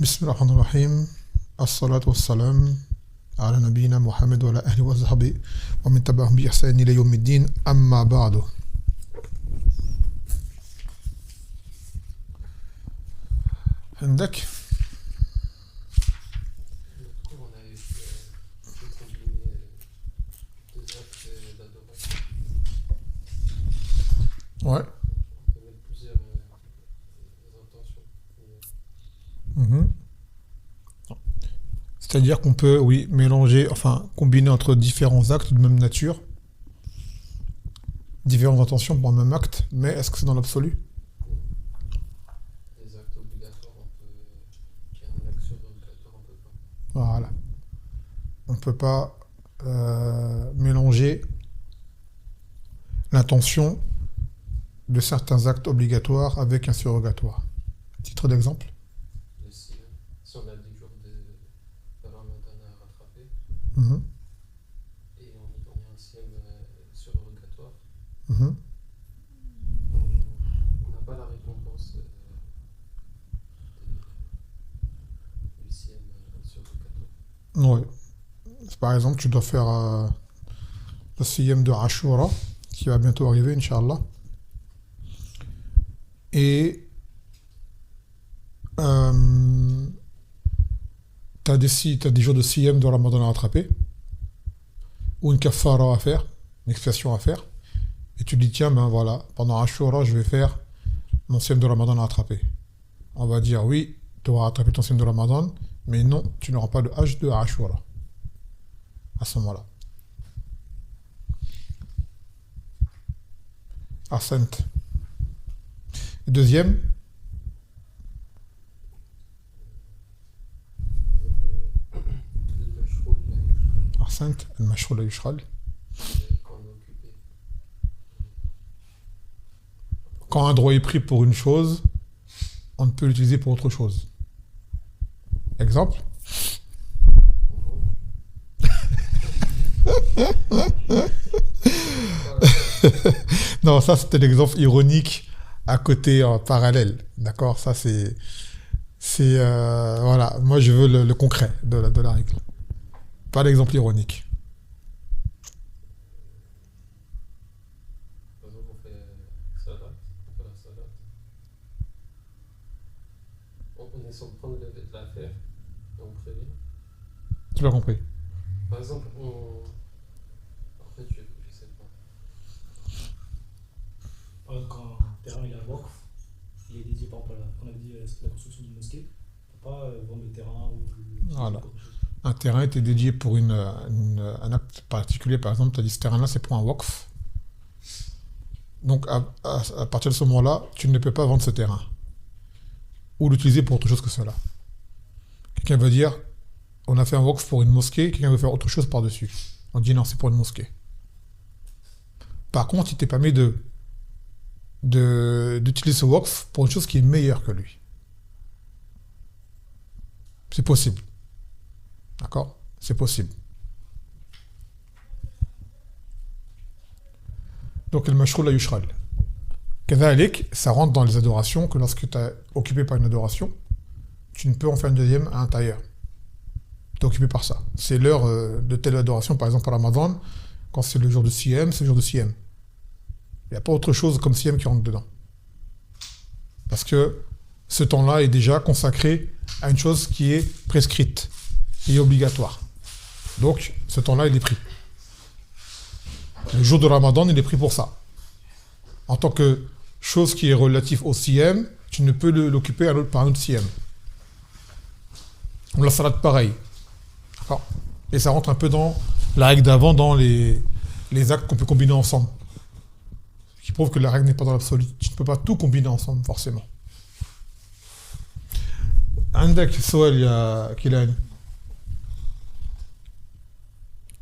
بسم الله الرحمن الرحيم الصلاة والسلام على نبينا محمد وعلى أهله وصحبه ومن تبعهم بإحسان إلى يوم الدين أما بعد. عندك On avait fait combiner deux actes d'adoration. ouais. On peut mettre plusieurs intentions. Mhm. C'est-à-dire qu'on peut, oui, mélanger, enfin, combiner entre différents actes de même nature, différentes intentions pour un même acte, mais est-ce que c'est dans l'absolu? Les actes obligatoires, on peut. Qu'il y a un acte surrogatoire, on peut pas. Voilà. On ne peut pas mélanger l'intention de certains actes obligatoires avec un surrogatoire. Titre d'exemple? Le siyam, si on a 10 jours de Ramadan à rattraper Mhm, et on a un siyam surrogatoire, mhm. on n'a pas la récompense du siyam surrogatoire. Ouais. Par exemple, tu dois faire le siyam de Ashura, qui va bientôt arriver, Inch'Allah. Et tu as des jours de siyam de Ramadan à rattraper, ou une kafara à faire, une expiation à faire, et tu dis, tiens, ben voilà, pendant Ashura, je vais faire mon siyam de Ramadan à rattraper. On va dire, oui, tu auras rattrapé ton siyam de Ramadan, mais non, tu n'auras pas de hajj de Ashura à ce moment-là. Ahsant. Deuxième, Le shroud, Ahsant, al-mashroul la yushral. quand on est occupé. Quand un droit est pris pour une chose, on ne peut l'utiliser pour autre chose. Exemple? Non, ça c'était l'exemple ironique à côté en parallèle. D'accord? Ça voilà. Moi je veux le concret de la règle. Pas l'exemple ironique. Par exemple, on fait salat, on fait la salat. On est sans prendre la faire et on prévient. Tu l'as compris? Par exemple, en fait, je sais pas. Quand un terrain il est à Waqf, il est dédié par exemple on avait dit la construction d'une mosquée, on ne peut pas vendre le terrain ou Voilà. quelque chose. Un terrain était dédié pour un acte particulier. Par exemple, tu as dit ce terrain-là, c'est pour un waqf. Donc, à partir de ce moment-là, tu ne peux pas vendre ce terrain. Ou l'utiliser pour autre chose que cela. Quelqu'un veut dire, on a fait un waqf pour une mosquée, quelqu'un veut faire autre chose par-dessus. On dit non, c'est pour une mosquée. Par contre, il t'est permis d'utiliser ce waqf pour une chose qui est meilleure que lui. C'est possible. D'accord? C'est possible. Donc, le mashroul la yushral. Kadhalik, ça rentre dans les adorations que lorsque tu es occupé par une adoration, tu ne peux en faire une deuxième à l'intérieur. Tu es occupé par ça. C'est l'heure de telle adoration, par exemple, pour Ramadan, quand c'est le jour de Siyam, c'est le jour de Siyam. Il n'y a pas autre chose comme Siyam qui rentre dedans. Parce que ce temps-là est déjà consacré à une chose qui est prescrite et obligatoire. Donc, ce temps-là, il est pris. Le jour de Ramadan, il est pris pour ça. En tant que chose qui est relative au Siyam, tu ne peux l'occuper par un autre Siyam. Ou la salade, pareil. D'accord? Et ça rentre un peu dans la règle d'avant, dans les actes qu'on peut combiner ensemble. Ce qui prouve que la règle n'est pas dans l'absolu. Tu ne peux pas tout combiner ensemble, forcément. عندك سؤال يا كيلاني.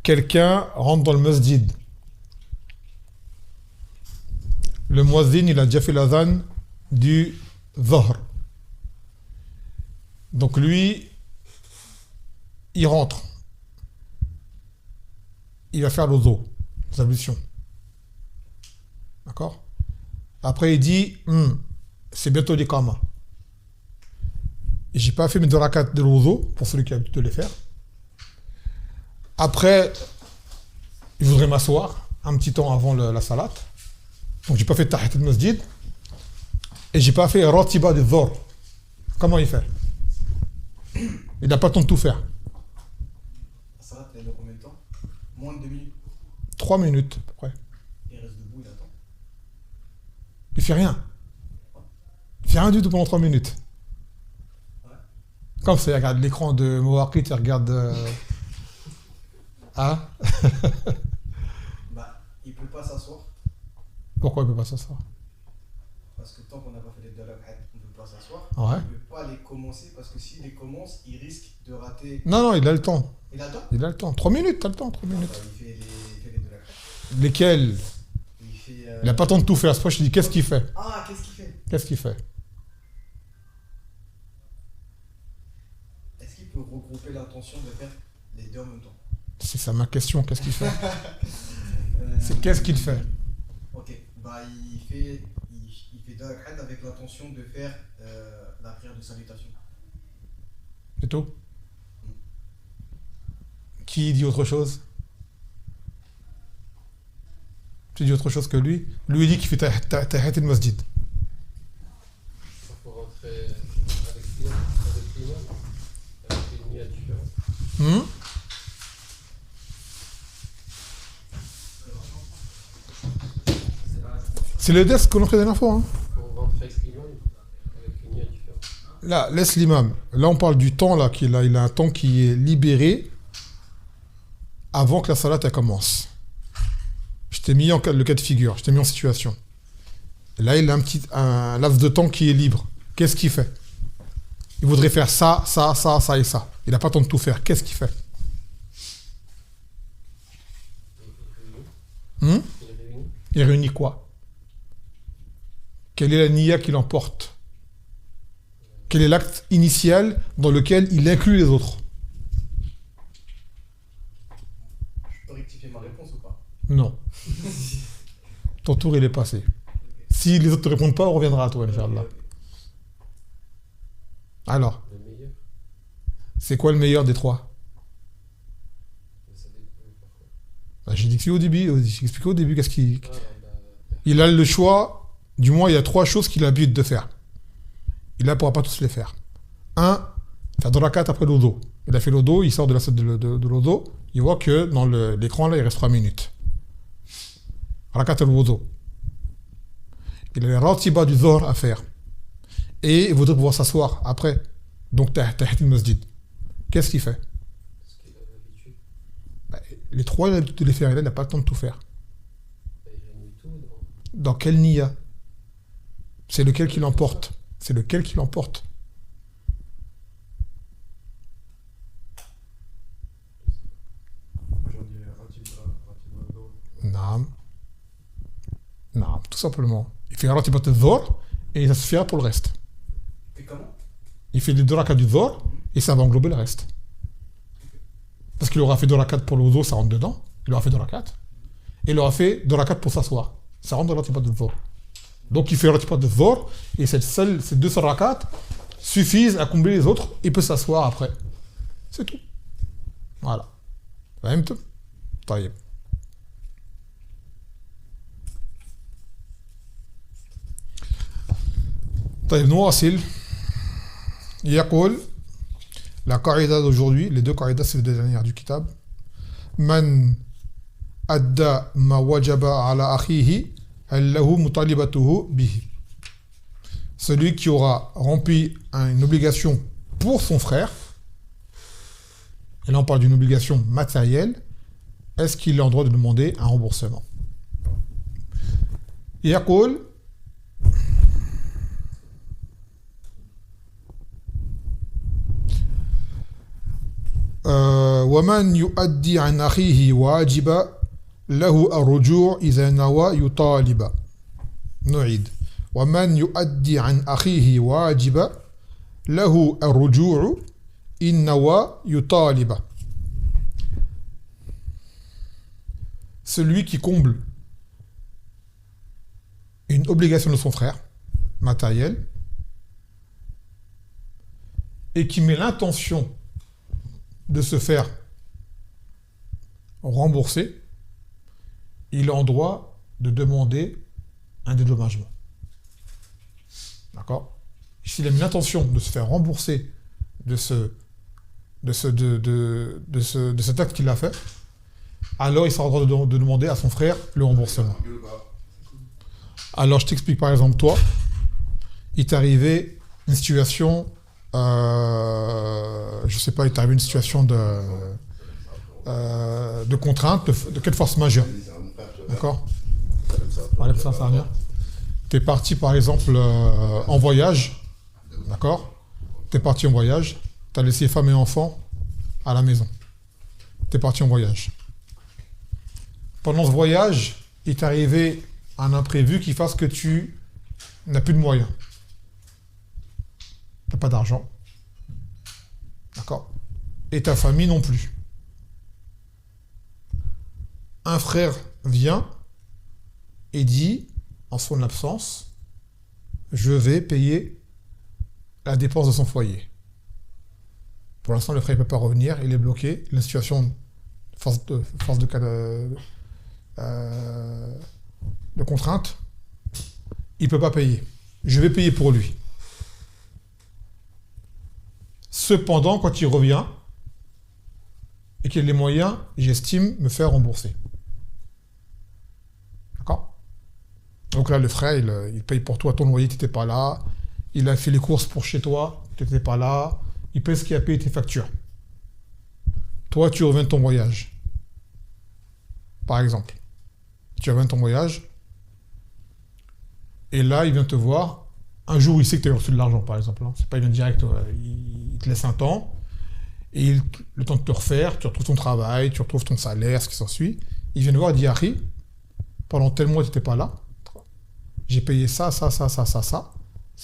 Quelqu'un rentre dans le masjid. Le muazzin, il a déjà fait l'adhan du Dhahr. Donc lui, il rentre. Il va faire l'ozo, l'ablution. D'accord? Après, il dit, c'est bientôt l'Iqama. et j'ai pas fait mes 2 rakats de l'wudu, pour celui qui a l'habitude de les faire. Après, je voudrais m'asseoir un petit temps avant la salat. Donc j'ai pas fait tahiyat al-masjid. Et j'ai pas fait ratiba de dhor. Comment il fait? Il n'a pas le temps de tout faire. La salade, elle est de combien de temps? Moins de 2 minutes. 3 minutes, à peu près. Il reste debout, il attend. Il fait rien. Il fait rien du tout pendant 3 minutes. Ouais. Comme ça, il regarde l'écran de Mowaqit, il regarde... Hein? Bah, il peut pas s'asseoir. Pourquoi il peut pas s'asseoir? Parce que tant qu'on n'a pas fait les 2 rak'at, on peut pas s'asseoir. Ouais. Il peut pas les commencer parce que s'il les commence, il risque de rater. Non, il a le temps. Il attend. Il a le temps. 3 minutes, t'as le temps, 3 minutes. Bah, il fait les 2 rak'at. Lesquels? Il fait. Il n'a pas le temps de tout faire. C'est pour ça que je dis, qu'est-ce qu'il fait? Ah, qu'est-ce qu'il fait? Qu'est-ce qu'il fait? Est-ce qu'il peut regrouper l'intention de faire les 2 en même temps? C'est ça ma question, qu'est-ce qu'il fait? C'est qu'est-ce qu'il fait? Ok, bah il fait 2 rak'at avec l'intention de faire la prière de salutation. C'est tout? Qui dit autre chose? Tu dis autre chose que lui? Lui il dit qu'il fait tahiyat al-masjid. Il faut rentrer avec l'imam, avec une niya différente. C'est le desk qu'on a fait la dernière fois. Hein. Pour rentrer avec l'imam, avec une niya différente. Là, laisse l'imam. Là, on parle du temps là, qu'il a. Il a un temps qui est libéré avant que la salat elle commence. Je t'ai mis le cas de figure, je t'ai mis en situation. Et là, il a un laps de temps qui est libre. Qu'est-ce qu'il fait? Il voudrait faire ça, ça, ça, ça et ça. Il n'a pas le temps de tout faire. Qu'est-ce qu'il fait? Il réunit. Il réunit quoi? Quelle est la niya qui l'emporte? Quel est l'acte initial dans lequel il inclut les autres? Je peux rectifier ma réponse ou pas? Non. Ton tour, il est passé. Si les autres ne te répondent pas, on reviendra à toi, Inch'Allah. Alors, Le meilleur, c'est quoi le meilleur des 3? mais ça dépend parfois. Bah, j'ai expliqué au début qu'est-ce qu'il... Ah, bah, Il a le choix, du moins il y a 3 choses qu'il a l'habitude de faire. Il ne pourra pas tous les faire. 1, faire 2 rakats après l'odo. Il a fait l'odo, il sort de la salle de l'odo, il voit que dans l'écran là, il reste 3 minutes. Rakat al-wudu. Il a les ratiba du Zohr à faire. Et il voudrait pouvoir s'asseoir après. Donc tahiyat al-masjid. Qu'est-ce qu'il fait? parce qu'il a l'habitude, Bah, les 3, il a l'habitude de les faire, et là, il n'a pas le temps de tout faire. bah, il réunit tout Dans quel niya? C'est lequel qui l'emporte? C'est lequel qui l'emporte? Moi j'en dirais Ratiba Naam. Naam, tout simplement. Il fait ratibat al-Zohr et ça suffira pour le reste. Et comment? Il fait les 2 rakats du Zohr et ça va englober le reste. Parce qu'il aura fait 2 rakats pour le wudu, ça rentre dedans. Il aura fait 2 rakats. Et il aura fait 2 rakats pour s'asseoir. Ça rentre dans le ratibat al-Zohr. Donc il fait le ratibat al-Zohr et ces 2 seuls rakats suffisent à combler les autres. Il peut s'asseoir après. C'est tout. Voilà. فهمت؟ طيب. طيب نواصل. يقول la qaïda d'aujourd'hui, les 2 qaïdas c'est les 2 dernières du kitab. Man adda ma wajaba ala akhihi allahu mutalibatuhu bihi. Celui qui aura rempli une obligation pour son frère, et là on parle d'une obligation matérielle, est-ce qu'il a le droit de demander un remboursement? يقول ومن يؤدي عن أخيه واجب له الرجوع إذا نوى يطالب. نعيد. ومن يؤدي عن أخيه واجب له الرجوع إن نوى يطالب. Celui qui comble une obligation de son frère matérielle et qui met l'intention de se faire rembourser, il est en droit de demander un dédommagement. D'accord? S'il a mis l'intention de se faire rembourser de cet acte qu'il a fait, alors il sera en droit de demander à son frère le remboursement. Alors je t'explique par exemple, toi, il t'est arrivé une situation, je sais pas, il t'est arrivé une situation de contrainte, de quelle force majeure. D'accord? Ça va bien. Tu es parti par exemple en voyage, d'accord? Tu es parti en voyage, tu as laissé femme et enfant à la maison. Tu es parti en voyage. Pendant ce voyage, il t'est arrivé un imprévu qui fasse que tu n'as plus de moyens. Tu n'as pas d'argent. D'accord? Et ta famille non plus. Un frère vient et dit, en son absence, je vais payer la dépense de son foyer. Pour l'instant, le frère ne peut pas revenir, il est bloqué. La situation, force de contrainte, il ne peut pas payer. Je vais payer pour lui. Cependant, quand il revient, et qu'il a les moyens, j'estime me faire rembourser. D'accord? Donc là, le frère, il paye pour toi ton loyer, tu n'étais pas là. Il a fait les courses pour chez toi, tu n'étais pas là. Il paye ce qu'il a payé tes factures. Toi, tu reviens de ton voyage. Par exemple. Tu reviens de ton voyage. Et là, il vient te voir. Un jour, il sait que tu as reçu de l'argent, par exemple. C'est pas il vient direct, il te laisse un temps. Et le temps de te refaire, tu retrouves ton travail, tu retrouves ton salaire, ce qui s'ensuit. Il vient te voir et dit, Harry, pendant tel mois, tu n'étais pas là. J'ai payé ça. Ça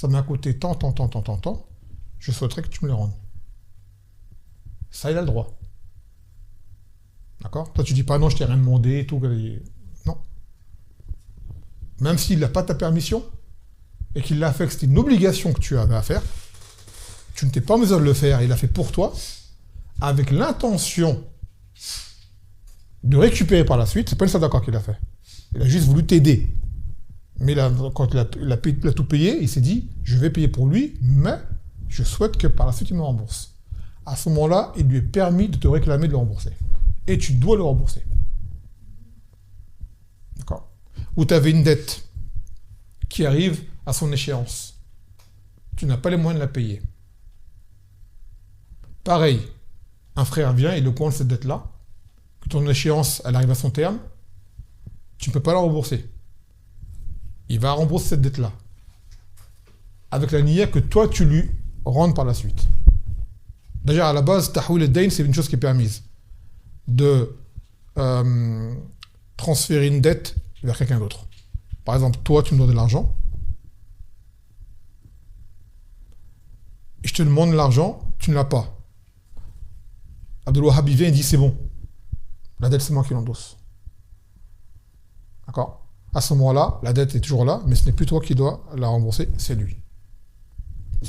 m'a coûté tant. Je souhaiterais que tu me le rendes. Ça, il a le droit. D'accord? Toi, tu dis pas non, je t'ai rien demandé et tout. Non. Même s'il n'a pas ta permission et qu'il l'a fait, que c'était une obligation que tu avais à faire, tu ne t'es pas en mesure de le faire, il l'a fait pour toi, avec l'intention de récupérer par la suite. C'est pas une sadaka qu'il a fait. Il a juste voulu t'aider. Mais là, quand il a tout payé, il s'est dit, je vais payer pour lui, mais je souhaite que par la suite, il me rembourse. À ce moment-là, il lui est permis de te réclamer de le rembourser. Et tu dois le rembourser. D'accord? Ou tu avais une dette qui arrive à son échéance. Tu n'as pas les moyens de la payer. Pareil, un frère vient et le compte cette dette-là, que ton échéance, elle arrive à son terme, tu ne peux pas la rembourser. Il va rembourser cette dette-là. Avec la niya que toi, tu lui rendes par la suite. D'ailleurs, à la base, tahwil ad-dayn, c'est une chose qui est permise. De transférer une dette vers quelqu'un d'autre. Par exemple, toi, tu me donnes de l'argent. Et je te demande l'argent, tu ne l'as pas. Abdul Wahhab vient et dit, c'est bon. La dette, c'est moi qui l'endosse. D'accord? À ce moment-là, la dette est toujours là, mais ce n'est plus toi qui dois la rembourser, c'est lui.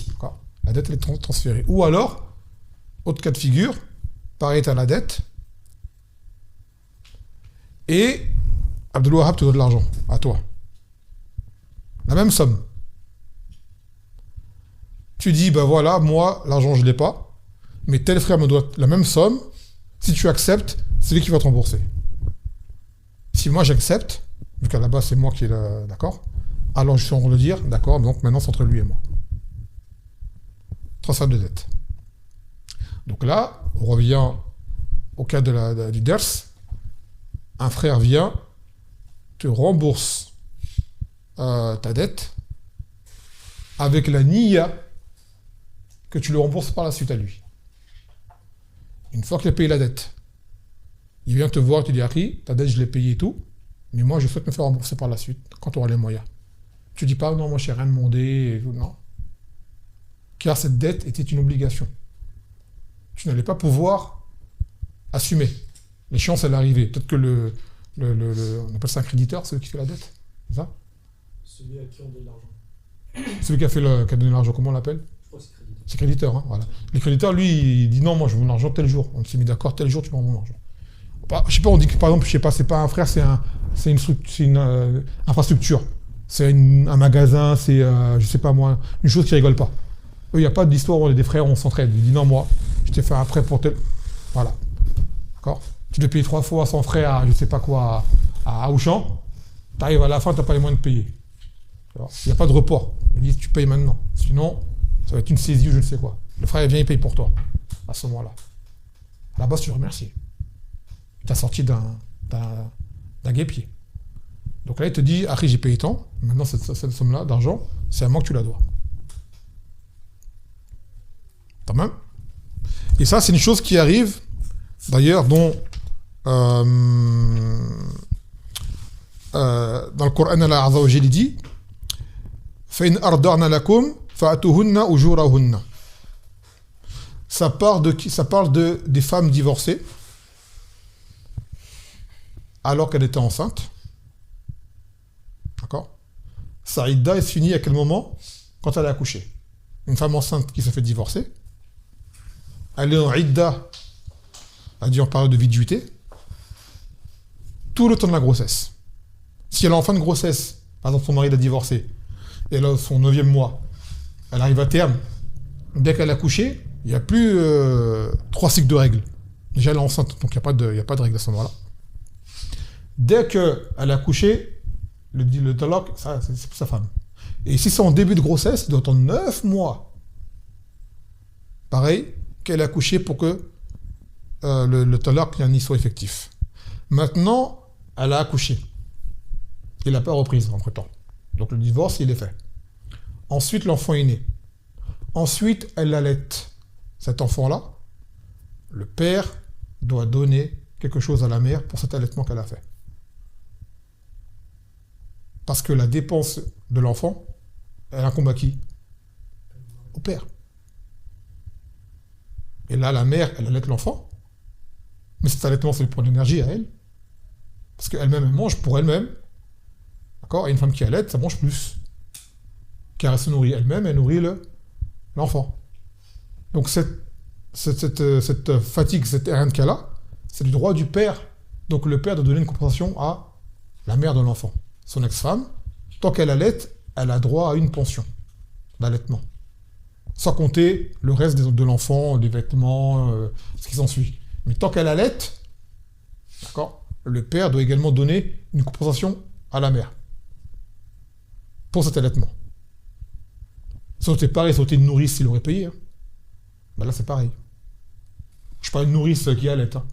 D'accord? La dette elle est transférée. Ou alors, autre cas de figure, pareil, tu as la dette, et Abdul Wahhab te donne de l'argent, à toi. La même somme. Tu dis, ben voilà, moi, l'argent, je ne l'ai pas, mais tel frère me doit la même somme, si tu acceptes, c'est lui qui va te rembourser. Si moi j'accepte, vu qu'à la base c'est moi qui est d'accord, alors je suis en train de dire, d'accord, donc maintenant c'est entre lui et moi. Transfert de dette. Donc là, on revient au cas du ders. Un frère vient, te rembourse ta dette avec la niya que tu le rembourses par la suite à lui. Une fois qu'il a payé la dette, il vient te voir et te dit, Harry, ta dette je l'ai payée et tout, mais moi je souhaite me faire rembourser par la suite, quand tu auras les moyens. Tu dis pas, non, moi je n'ai rien demandé, non. Car cette dette était une obligation. Tu n'allais pas pouvoir assumer. L'échéance, elle est arrivée. Peut-être que on appelle ça un créditeur, celui qui fait la dette. C'est ça? Celui à qui on donne l'argent. Celui qui a donné l'argent, comment on l'appelle? Je crois que c'est créditeur. C'est créditeur, hein, voilà. Le créditeur, lui, il dit non, moi je veux mon argent tel jour. On s'est mis d'accord, tel jour, tu me rends mon argent. Bah, je sais pas, on dit que par exemple, je sais pas, c'est pas un frère, c'est une infrastructure. C'est un magasin, c'est, je sais pas moi, une chose qui rigole pas. Eux, il n'y a pas d'histoire où on est des frères, on s'entraide. Il dit non, moi, je t'ai fait un prêt pour tel. Voilà. D'accord. Tu dois payer 3 fois son frère à je sais pas quoi, à Auchan. Tu arrives à la fin, tu n'as pas les moyens de payer. Il n'y a pas de report. Ils disent tu payes maintenant. Sinon, ça va être une saisie ou je ne sais quoi. Le frère, il vient, il paye pour toi. À ce moment-là. À la base, tu le remercies. Tu as sorti d'un guêpier. Donc là, il te dit, Harry, j'ai payé tant. Maintenant, cette somme-là d'argent, c'est à moi que tu la dois. Quand même. Et ça, c'est une chose qui arrive, d'ailleurs, dont dans le Coran, Allah Azza wa Jalla dit فَإِنْ أَرْضَعْنَ لَكُمْ فَأْتُوهُنَّ أُجُورَهُنَّ. Ça parle des femmes divorcées alors qu'elle était enceinte. D'accord. Sa idda est finie à quel moment? Quand elle a accouché. Une femme enceinte qui se fait divorcer, elle est en idda, c'est-à-dire en période de viduité, tout le temps de la grossesse. Si elle est en fin de grossesse, par exemple son mari l'a divorcée, et elle a son 9e mois, elle arrive à terme, dès qu'elle a accouché, il n'y a plus 3 cycles de règles. Déjà elle est enceinte, donc il n'y a pas de règles à ce moment-là. Dès qu'elle a accouché, le talaq, c'est pour sa femme. Et si c'est en début de grossesse, il doit attendre 9 mois. Pareil, qu'elle a accouché pour que le talaq n'y soit effectif. Maintenant, elle a accouché. Il n'a pas reprise entre-temps. Donc le divorce, il est fait. Ensuite, l'enfant est né. Ensuite, elle l'allait. Cet enfant-là, le père doit donner quelque chose à la mère pour cet allaitement qu'elle a fait. Parce que la dépense de l'enfant, elle incombe à qui? Au père. Et là, la mère, elle allaite l'enfant, mais cet allaitement, c'est pour l'énergie à elle. Parce qu'elle-même, elle mange pour elle-même. D'accord? Et une femme qui allaite, ça mange plus. Car elle se nourrit elle-même, elle nourrit l'enfant. Donc cette fatigue, cette haine qu'elle a, c'est du droit du père. Donc le père doit donner une compensation à la mère de l'enfant. Son ex-femme, tant qu'elle allaite, elle a droit à une pension d'allaitement. Sans compter le reste de l'enfant, les vêtements, ce qui s'ensuit. Mais tant qu'elle allaite, d'accord, le père doit également donner une compensation à la mère pour cet allaitement. Si c'était pareil, si c'était une nourrice, il aurait payé. Hein. Ben là, c'est pareil. Je parle de nourrice qui allaite. Hein.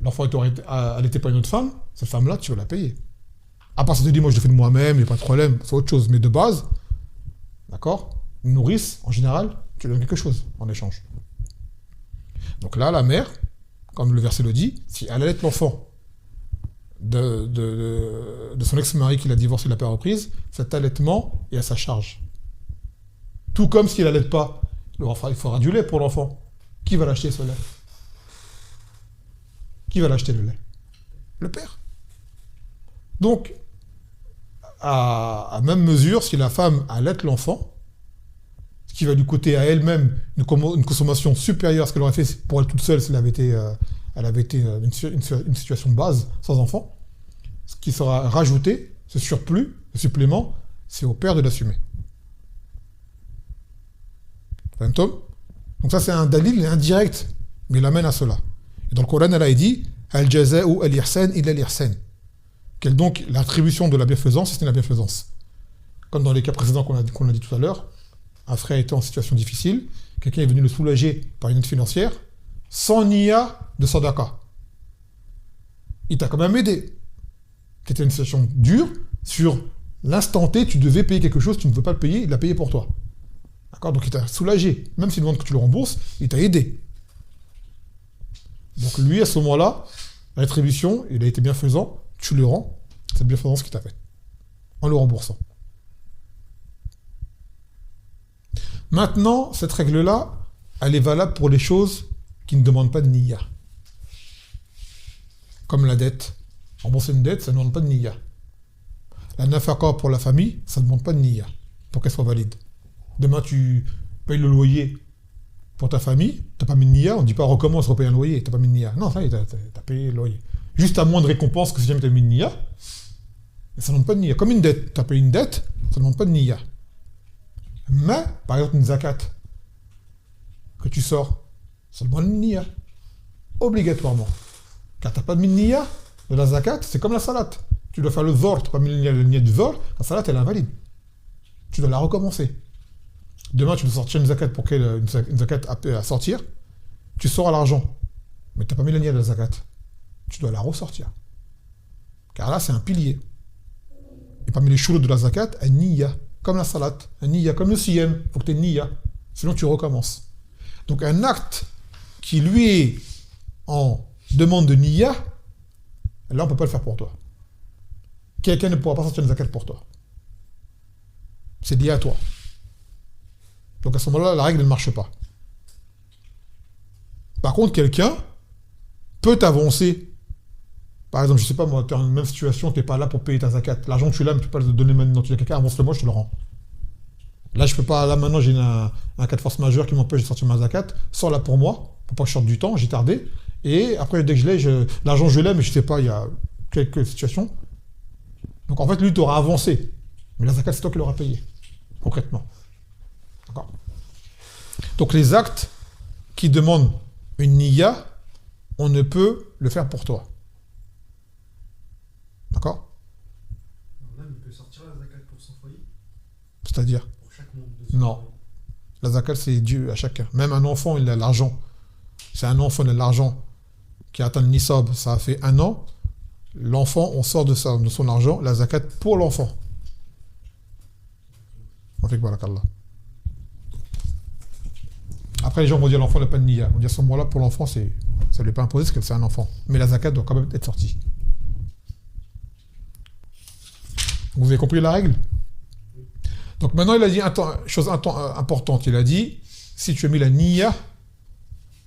L'enfant est allaité par une autre femme, cette femme-là, tu vas la payer. À part si tu te dis, moi je le fais de moi-même, il n'y a pas de problème, c'est autre chose. Mais de base, d'accord, une nourrice, en général, tu donnes quelque chose en échange. Donc là, la mère, comme le verset le dit, si elle allaite l'enfant de son ex-mari qui l'a divorcé de la père reprise, cet allaitement est à sa charge. Tout comme s'il n'allaite pas, il faudra du lait pour l'enfant. Qui va l'acheter ce lait? Qui va l'acheter le lait? Le père. Donc, à même mesure, si la femme allaite l'enfant, ce qui va lui coûter à elle-même une consommation supérieure à ce qu'elle aurait fait pour elle toute seule si elle avait été une situation de base, sans enfant, ce qui sera rajouté, ce surplus, ce supplément, c'est au père de l'assumer. Donc ça c'est un dalil indirect, mais il amène à cela. Et dans le Coran, Allah dit Al-jaza'u al-ihsan illa al-ihsan. Quelle donc l'attribution de la bienfaisance, c'est la bienfaisance. Comme dans les cas précédents qu'on a dit tout à l'heure, un frère était en situation difficile, quelqu'un est venu le soulager par une aide financière, sans niya de sadaqa. Il t'a quand même aidé. Tu étais dans une situation dure, sur l'instant T, tu devais payer quelque chose, tu ne veux pas le payer, il l'a payé pour toi. D'accord? Donc il t'a soulagé. Même s'il demande que tu le rembourses, il t'a aidé. Donc lui, à ce moment-là, la rétribution, il a été bienfaisant, tu le rends, cette bienfaisance qu'il t'a faite, en le remboursant. Maintenant, cette règle-là, elle est valable pour les choses qui ne demandent pas de niyya. Comme la dette. Rembourser une dette, ça ne demande pas de niyya. La nafaqa pour la famille, ça ne demande pas de niyya, pour qu'elle soit valide. Demain, tu payes le loyer pour ta famille, t'as pas mis de niya, on dit pas recommence, repaye un loyer, t'as pas mis de niya. Non, ça y est, t'as payé le loyer. Juste à moins de récompense que si jamais t'as mis de niya, mais ça ne demande pas de niya. Comme une dette, t'as payé une dette, ça ne demande pas de niya. Mais, par exemple, une zakat que tu sors, ça demande une niya. Obligatoirement. Car t'as pas mis de niya de la zakat, c'est comme la salat. Tu dois faire le zor, t'as pas mis le niya du zor, la salat elle est invalide. Tu dois la recommencer. Demain, tu dois sortir une zakat pour une zakat à sortir. Tu sors à l'argent. Mais tu n'as pas mis la niya de la zakat. Tu dois la ressortir. Car là, c'est un pilier. Et parmi les choulots de la zakat, un niya. Comme la salat. Un niya. Comme le siyam. Il faut que tu aies une niya. Sinon, tu recommences. Donc, un acte qui, lui, est en demande de niya, là, on ne peut pas le faire pour toi. Quelqu'un ne pourra pas sortir une zakat pour toi. C'est lié à toi. Donc à ce moment-là, la règle ne marche pas. Par contre, quelqu'un peut t'avancer. Par exemple, je sais pas, moi, tu es dans la même situation, tu n'es pas là pour payer ta zakat. L'argent que tu l'as, mais tu peux pas le donner maintenant. Tu dis à quelqu'un, avance-le moi, je te le rends. Là, je peux pas, là maintenant, j'ai un cas de force majeure qui m'empêche de sortir ma zakat. Sors là pour moi, pour pas que je sorte du temps, j'ai tardé. Et après, dès que je l'ai, l'argent je l'ai, mais je sais pas, il y a quelques situations. Donc en fait, lui, tu auras avancé. Mais la zakat, c'est toi qui l'auras payé, concrètement. D'accord. Donc les actes qui demandent une niya, on ne peut le faire pour toi. D'accord. L'homme, il peut sortir la zakat pour son foyer. C'est-à-dire Pour chaque membre de son Non. foyer. La zakat, c'est dû à chacun. Même un enfant, il a l'argent. C'est un enfant, il a l'argent qui atteint le nisab. Ça a fait 1 an. L'enfant, on sort de son argent, la zakat pour l'enfant. On fait que barakallah. Après, les gens vont dire l'enfant n'a pas de niya. On va dire à ce moment-là, pour l'enfant, ça ne lui est pas imposé parce que c'est un enfant. Mais la zakat doit quand même être sortie. Vous avez compris la règle? Donc maintenant, il a dit chose importante. Il a dit, si tu as mis la niya,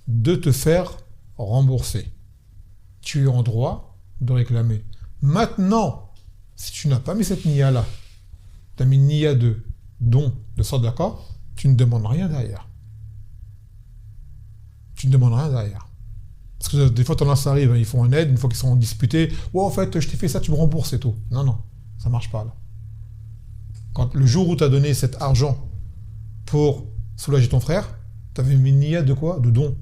de te faire rembourser. Tu es en droit de réclamer. Maintenant, si tu n'as pas mis cette niya-là, tu as mis une niya de don, de sadaqa, tu ne demandes rien derrière. Tu ne demandes rien derrière. Parce que des fois, ça arrive, ils font un aide, une fois qu'ils sont disputés, en fait, je t'ai fait ça, tu me rembourses et tout. Non, ça ne marche pas là. Quand le jour où tu as donné cet argent pour soulager ton frère, tu avais mis une niya de quoi? De don.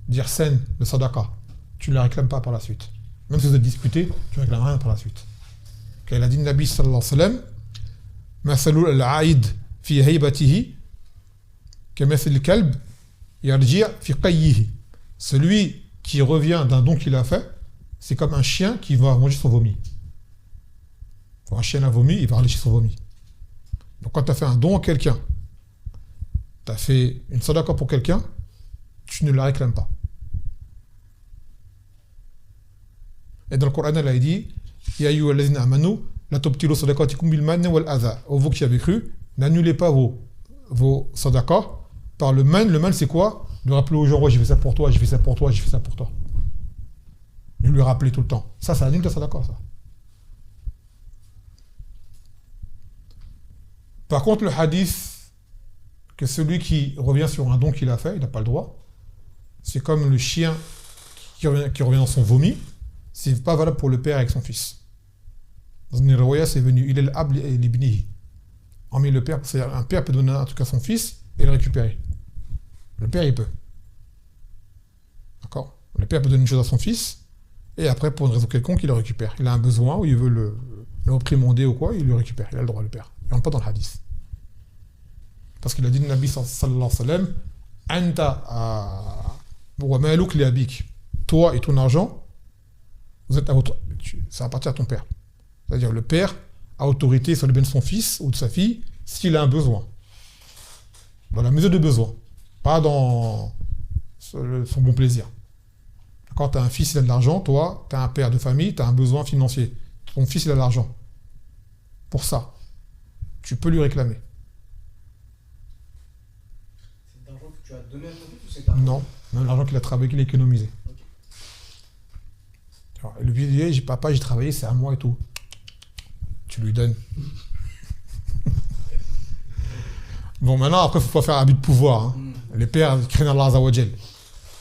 Dire sen, de sadaqa. Tu ne la réclames pas par la suite. Même si vous êtes disputés, tu ne réclames rien par la suite. Car il a dit le Nabi sallallahu alayhi wa sallam, Masalul al-aïd fi haybatihi, kamathil kalb yarji' fi qayyihi. Celui qui revient d'un don qu'il a fait, c'est comme un chien qui va manger son vomi. Quand un chien a vomi, il va lécher son vomi. Donc quand tu as fait un don à quelqu'un, tu as fait une sadaqa pour quelqu'un, tu ne la réclames pas. Et dans le Coran, il a dit Ya ayyuhallazina amanu la tubtilu sadaqatikum bil manni wal adha. Vous qui avez cru, n'annulez pas vos sadaqas par le man. Le man, c'est quoi? De rappeler aux gens, ouais, j'ai fait ça pour toi, j'ai fait ça pour toi, j'ai fait ça pour toi. De lui rappeler tout le temps. Ça annule la sadaqa, ça. Par contre, le hadith, que celui qui revient sur un don qu'il a fait, il n'a pas le droit. C'est comme le chien qui revient dans son vomi. C'est pas valable pour le père avec son fils. Dans une riwaya, c'est venu. Il est l'ab l'ibnihi. Hormis le père, c'est-à-dire un père peut donner un truc à son fils et le récupérer. Le père, il peut. D'accord? Le père peut donner une chose à son fils et après, pour une raison quelconque, il le récupère. Il a un besoin ou il veut le réprimander ou quoi, il le récupère. Il a le droit, le père. Il rentre pas dans le hadith. Parce qu'il a dit le Nabi sallallahu alayhi wa sallam, Anta wa malouk li abik. Toi et ton argent, vous êtes ça appartient à ton père. C'est-à-dire le père a autorité sur le bien de son fils ou de sa fille s'il a un besoin. Dans la mesure de besoin. Pas dans son bon plaisir. Quand tu as un fils, il a de l'argent, toi, tu as un père de famille, tu as un besoin financier. Ton fils, il a de l'argent. Pour ça, tu peux lui réclamer. C'est de l'argent que tu as donné à ton fils ou c'est de l'argent? Non, même l'argent qu'il a travaillé, qu'il a économisé. Ok. Alors, le vieux dit, papa, j'ai travaillé, c'est à moi et tout. Tu lui donnes. Bon, maintenant, après, il ne faut pas faire abus de pouvoir. Hein. Les pères craignent Allah Azza wa Jal.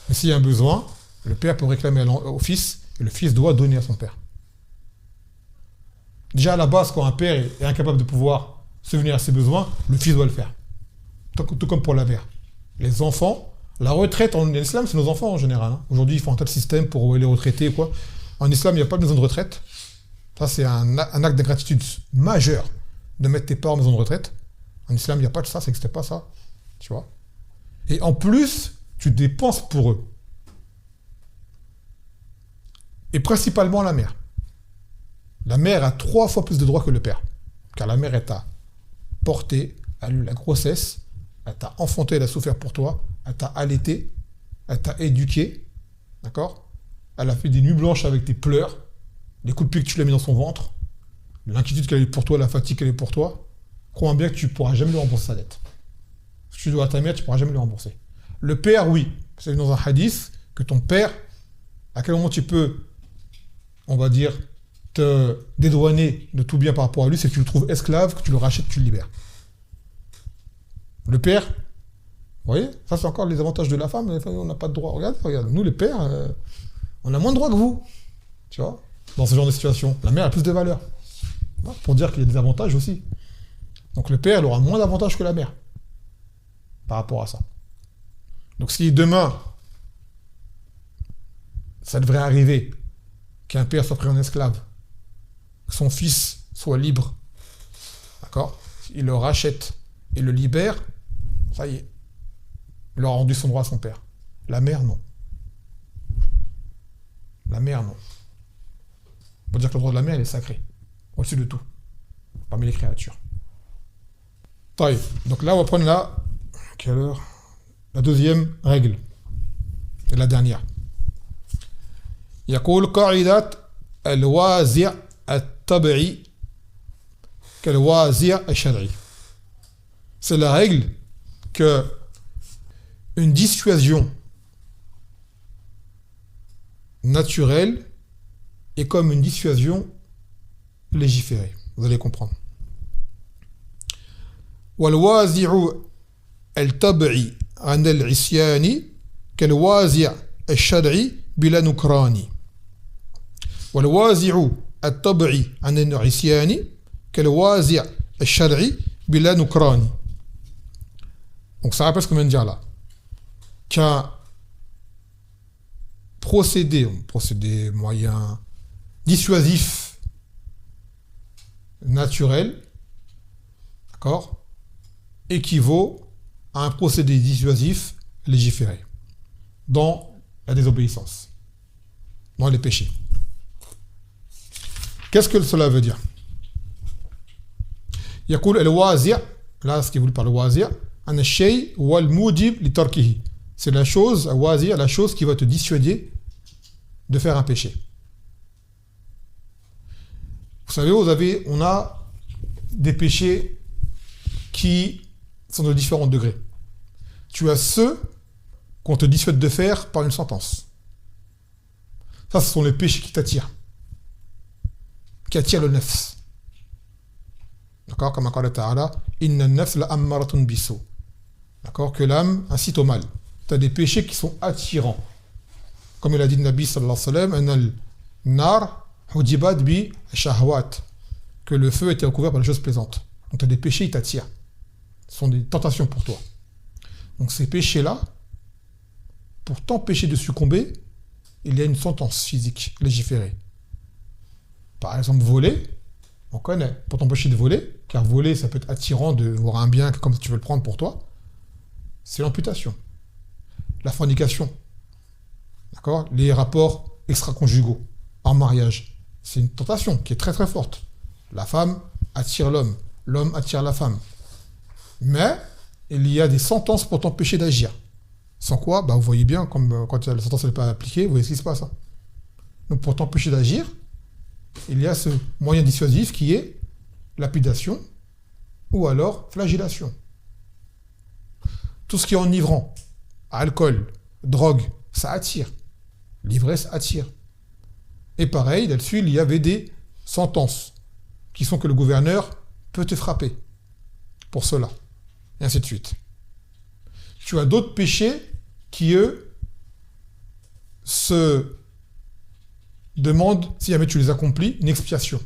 Mais s'il y a un besoin, le père peut réclamer au fils et le fils doit donner à son père. Déjà, à la base, quand un père est incapable de pouvoir subvenir à ses besoins, le fils doit le faire. Tout comme pour la mère. Les enfants, la retraite en islam, c'est nos enfants en général. Hein. Aujourd'hui, ils font un tas de systèmes pour les retraités ou quoi. En islam, il n'y a pas de maison de retraite. Ça, c'est un acte d'ingratitude majeur de mettre tes parents en maison de retraite. En islam, il n'y a pas de ça, ça n'existait pas ça. Tu vois. Et en plus, tu dépenses pour eux. Et principalement la mère. La mère a 3 fois plus de droits que le père. Car la mère, elle t'a porté, elle a eu la grossesse, elle t'a enfanté, elle a souffert pour toi, elle t'a allaité, elle t'a éduqué, d'accord? Elle a fait des nuits blanches avec tes pleurs, les coups de pied que tu l'as mis dans son ventre, l'inquiétude qu'elle a eu pour toi, la fatigue qu'elle a eu pour toi. Crois bien que tu ne pourras jamais lui rembourser sa dette. Si tu dois à ta mère, tu ne pourras jamais lui rembourser. Le père, oui. C'est dans un hadith que ton père, à quel moment tu peux, on va dire, te dédouaner de tout bien par rapport à lui, c'est que tu le trouves esclave, que tu le rachètes, que tu le libères. Le père, vous voyez, ça c'est encore les avantages de la femme, on n'a pas de droit. Regarde, nous les pères, on a moins de droits que vous, tu vois, dans ce genre de situation. La mère a plus de valeur, pour dire qu'il y a des avantages aussi. Donc le père, il aura moins d'avantages que la mère, par rapport à ça. Donc si demain, ça devrait arriver, qu'un père soit pris en esclave, que son fils soit libre, d'accord, il le rachète et le libère, ça y est, il aura rendu son droit à son père. La mère, non. La mère, non. On peut dire que le droit de la mère, il est sacré, au-dessus de tout, parmi les créatures. Taï. Donc là, on va prendre la deuxième règle, et la dernière. يقول قاعدة الوازع الطبعي كالوازع الشرعي. C'est la règle que une dissuasion naturelle est comme une dissuasion légiférée. Vous allez comprendre. والوازع الطبعي عن العصيان كالوازع الشرعي بلا نكران. والوازع الطبعي عن العصيان كالوازع الشرعي بلا نكران. Donc ça rappelle ce qu'on vient de dire là. Qu'un procédé moyen dissuasif naturel, d'accord, équivaut à un procédé dissuasif légiféré dans la désobéissance, dans les péchés. Qu'est-ce que cela veut dire? يقول الوازع, là ce qui est voulu par le wazir, أن الشيء هو الموجب لتركه. C'est la chose, wazir, la chose qui va te dissuader de faire un péché. Vous savez, on a des péchés qui sont de différents degrés. Tu as ceux qu'on te dissuade de faire par une sentence. Ça, ce sont les péchés qui t'attirent le nafs. D'accord? Comme Allah Ta'ala, inna nafs la ammaratun bisu. D'accord? Que l'âme incite au mal. Tu as des péchés qui sont attirants. Comme il a dit le Nabi sallallahu alayhi wa sallam, anal nar hujibat bi shahwat. Que le feu était recouvert par les choses plaisantes. Donc tu as des péchés, ils t'attirent. Ce sont des tentations pour toi. Donc ces péchés-là, pour t'empêcher de succomber, il y a une sentence physique légiférée. Par exemple, voler, on connaît, pour t'empêcher de voler, car voler, ça peut être attirant de voir un bien comme si tu veux le prendre pour toi, c'est l'amputation. La fornication, d'accord, les rapports extra-conjugaux en mariage, c'est une tentation qui est très très forte. La femme attire l'homme, l'homme attire la femme. Mais il y a des sentences pour t'empêcher d'agir. Sans quoi, vous voyez bien, comme quand la sentence n'est pas appliquée, vous voyez ce qui se passe. Hein. Donc pour t'empêcher d'agir, il y a ce moyen dissuasif qui est lapidation ou alors flagellation. Tout ce qui est enivrant, alcool, drogue, ça attire. L'ivresse attire. Et pareil, là-dessus, il y avait des sentences qui sont que le gouverneur peut te frapper pour cela. et ainsi de suite. Tu as d'autres péchés qui, eux, se demandent, si jamais tu les accomplis, une expiation.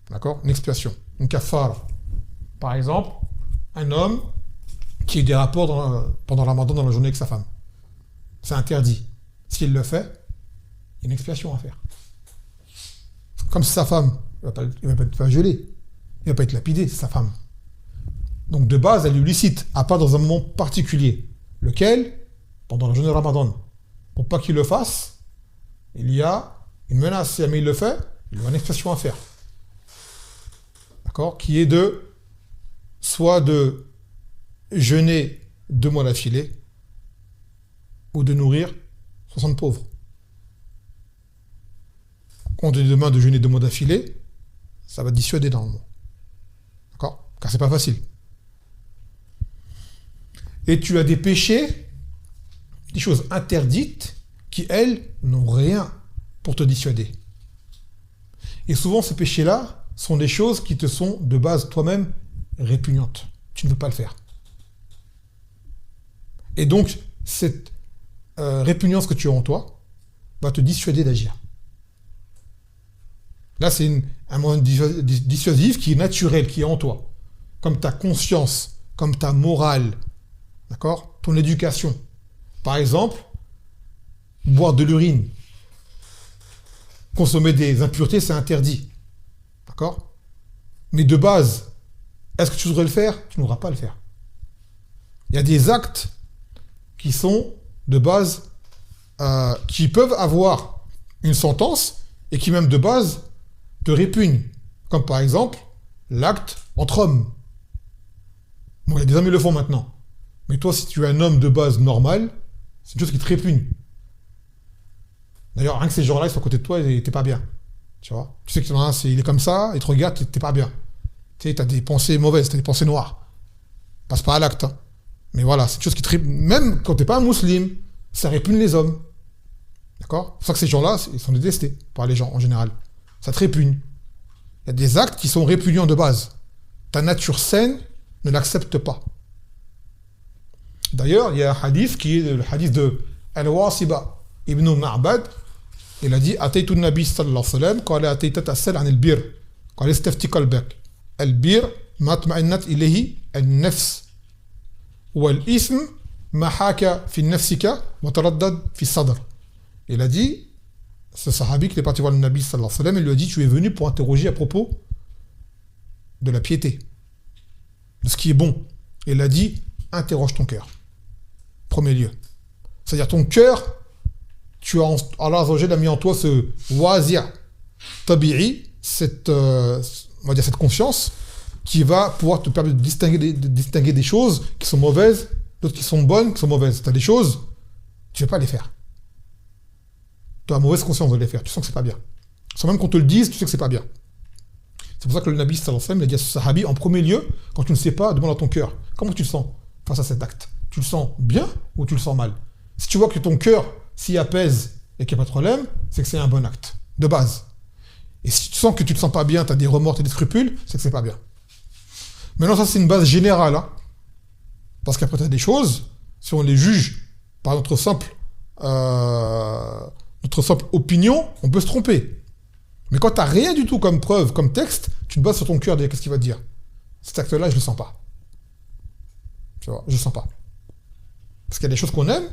D'accord? Une expiation, une kafara. Par exemple, un homme qui a eu des rapports pendant le ramadan dans la journée avec sa femme. C'est interdit. S'il le fait, il y a une expiation à faire. Comme c'est sa femme, il ne va pas être flagellé. Il ne va pas être lapidé, c'est sa femme. Donc de base, elle est licite, à part dans un moment particulier. Lequel? Pendant la journée de ramadan. Pour pas qu'il le fasse, il y a une menace. Si jamais il le fait, il y a une expiation à faire. D'accord? Qui est soit de jeûner 2 mois d'affilée, ou de nourrir 60 pauvres. Quand on te demande de jeûner 2 mois d'affilée, ça va dissuader normalement. D'accord? Car c'est pas facile. Et tu as des péchés, des choses interdites, qui, elles, n'ont rien pour te dissuader. Et souvent, ces péchés-là sont des choses qui te sont, de base, toi-même, répugnantes. Tu ne veux pas le faire. Et donc, cette répugnance que tu as en toi va te dissuader d'agir. Là, c'est un moyen dissuasif qui est naturel, qui est en toi. Comme ta conscience, comme ta morale, d'accord? Ton éducation. Par exemple, boire de l'urine, consommer des impuretés, c'est interdit. D'accord? Mais de base, est-ce que tu devrais le faire? Tu n'auras pas à le faire. Il y a des actes qui sont de base, qui peuvent avoir une sentence et qui même de base te répugnent. Comme par exemple, l'acte entre hommes. Bon, il y a des hommes qui le font maintenant. Mais toi, si tu es un homme de base normal, c'est une chose qui te répugne. D'ailleurs, rien que ces gens-là, ils sont à côté de toi et t'es pas bien. Tu vois? Tu sais qu'il y en a un, il est comme ça, il te regarde, t'es pas bien. Tu sais, t'as des pensées mauvaises, t'as des pensées noires. Passe pas à l'acte. Hein. Mais voilà, c'est une chose qui te répugne. Même quand t'es pas un musulman, ça répugne les hommes. D'accord? C'est pour ça que ces gens-là, ils sont détestés par les gens en général. Ça te répugne. Il y a des actes qui sont répugnants de base. Ta nature saine ne l'accepte pas. D'ailleurs, il y a un hadith qui est le hadith de Al-Wasiba ibn Ma'bad. Il a dit Ataytu nabi sallallahu alayhi wa sallam, qala atayta tasal an al-bir, qala istafti qalbak. Al-bir ma tma'innat ilayhi al-nafs. Wa al-ism ma haka fi nafsika wa taraddad fi sadr. Il a dit, ce sahabi qui est parti voir le nabi sallallahu alayhi wa sallam, il lui a dit tu es venu pour interroger à propos de la piété, de ce qui est bon. Il a dit interroge ton cœur. Premier lieu. C'est-à-dire ton cœur, Allah Azza wa Jalla a mis en toi ce wazir tabi'i, on va dire cette conscience qui va pouvoir te permettre de distinguer des choses qui sont mauvaises, d'autres qui sont bonnes, qui sont mauvaises. Tu as des choses, tu ne veux pas les faire. Tu as mauvaise conscience de les faire, tu sens que c'est pas bien. Sans même qu'on te le dise, tu sais que c'est pas bien. C'est pour ça que le Nabi sallallahu alayhi wa sallam a dit à ce sahabi, en premier lieu, quand tu ne sais pas, demande à ton cœur, comment tu le sens face à cet acte? Tu le sens bien ou tu le sens mal? Si tu vois que ton cœur s'y apaise et qu'il n'y a pas de problème, c'est que c'est un bon acte, de base. Et si tu sens que tu ne te sens pas bien, tu as des remords, tu as des scrupules, c'est que c'est pas bien. Maintenant, ça c'est une base générale. Hein, parce qu'après, tu as des choses, si on les juge par notre simple opinion, on peut se tromper. Mais quand tu n'as rien du tout comme preuve, comme texte, tu te bases sur ton cœur, qu'est-ce qu'il va te dire? Cet acte-là, je ne le sens pas. Tu vois, je ne le sens pas. Parce qu'il y a des choses qu'on aime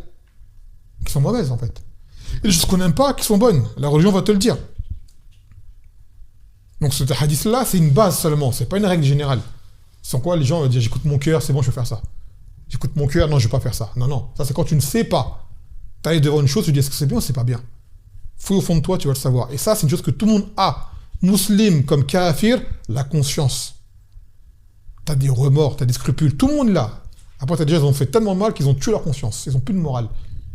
qui sont mauvaises, en fait. Et des choses qu'on n'aime pas qui sont bonnes. La religion va te le dire. Donc ce hadith-là, c'est une base seulement, c'est pas une règle générale. Sans quoi les gens vont dire j'écoute mon cœur, c'est bon, je vais faire ça. J'écoute mon cœur, non, je vais pas faire ça. Non, non, ça c'est quand tu ne sais pas. Tu arrives devant une chose, tu dis est-ce que c'est bien ou c'est pas bien? Fouille au fond de toi, tu vas le savoir. Et ça, c'est une chose que tout le monde a. Musulman comme kafir, la conscience. Tu as des remords, tu as des scrupules, tout le monde l'a. Après, t'as des gens qui ont fait tellement mal qu'ils ont tué leur conscience. Ils n'ont plus de morale.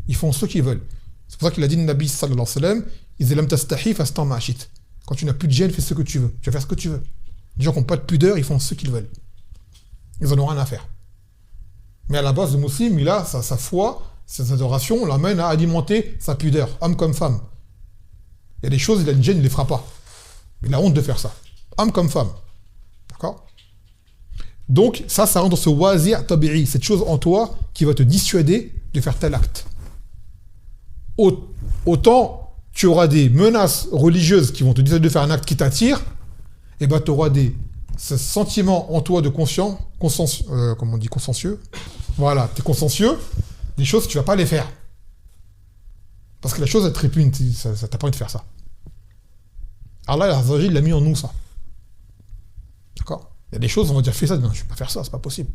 Ils font ce qu'ils veulent. C'est pour ça qu'il a dit le Nabi sallallahu alayhi wa sallam, Izelam tastahi fastan ma'ashit. Quand tu n'as plus de gêne, fais ce que tu veux. Tu vas faire ce que tu veux. Les gens qui n'ont pas de pudeur, ils font ce qu'ils veulent. Ils n'en ont rien à faire. Mais à la base, le musulman, il a sa foi, ses adorations, l'amène à alimenter sa pudeur, homme comme femme. Il y a des choses, il a une gêne, il ne les fera pas. Il a honte de faire ça. Homme comme femme. D'accord? Donc, ça rentre dans ce wazir tabi'i, cette chose en toi qui va te dissuader de faire tel acte. Autant tu auras des menaces religieuses qui vont te dissuader de faire un acte qui t'attire, et ben tu auras ce sentiment en toi de comment on dit, consciencieux. Voilà, tu es consciencieux, des choses tu vas pas les faire. Parce que la chose elle te répugne, ça t'a pas envie de faire ça. Allah il l'a mis en nous ça. D'accord? Il y a des choses, on va dire fais ça, non, je vais pas faire ça, c'est pas possible.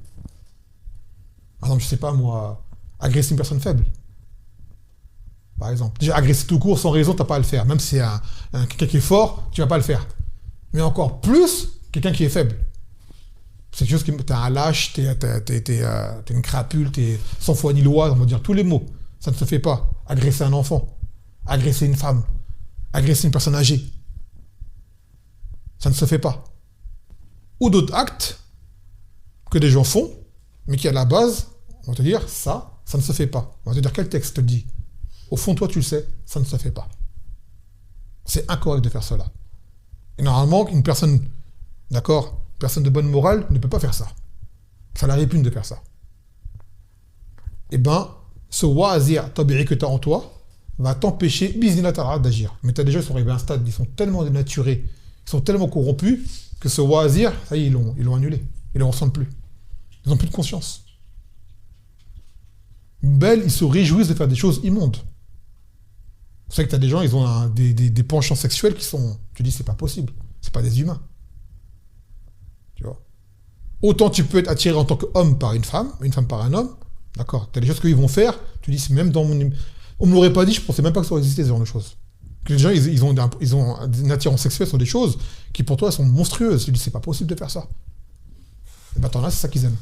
Par exemple, je sais pas moi, agresser une personne faible. Par exemple. Déjà, agresser tout court sans raison, t'as pas à le faire. Même si c'est quelqu'un qui est fort, tu vas pas le faire. Mais encore plus, quelqu'un qui est faible. C'est quelque chose qui... T'es un lâche, t'es une crapule, t'es sans foi ni loi, on va dire tous les mots. Ça ne se fait pas. Agresser un enfant, agresser une femme, agresser une personne âgée. Ça ne se fait pas. Ou d'autres actes que des gens font, mais qui à la base, on va te dire, ça ne se fait pas. On va te dire, quel texte te dit? Au fond, toi, tu le sais, ça ne se fait pas. C'est incorrect de faire cela. Et normalement, une personne, d'accord, une personne de bonne morale ne peut pas faire ça. Ça la répugne de faire ça. Eh ben, ce wazir tabi'i que tu as en toi va t'empêcher, biznillah ta'ala, d'agir. Mais tu as déjà, ils sont arrivés à un stade, ils sont tellement dénaturés, ils sont tellement corrompus, que ce wazir, ça y est, ils l'ont annulé. Ils ne le ressentent plus. Ils n'ont plus de conscience. Belle, ils se réjouissent de faire des choses immondes. C'est vrai que tu as des gens, ils ont des penchants sexuels qui sont... Tu dis, c'est pas possible. C'est pas des humains. Tu vois. Autant tu peux être attiré en tant qu'homme par une femme par un homme. D'accord. Tu as des choses qu'ils vont faire. Tu dis, c'est même dans mon... On me l'aurait pas dit, je pensais même pas que ça existait, ce genre de choses. Que les gens, ils ont une attirance sexuelle sur des choses qui, pour toi, sont monstrueuses. Tu dis, c'est pas possible de faire ça. Et ben, t'en as, c'est ça qu'ils aiment.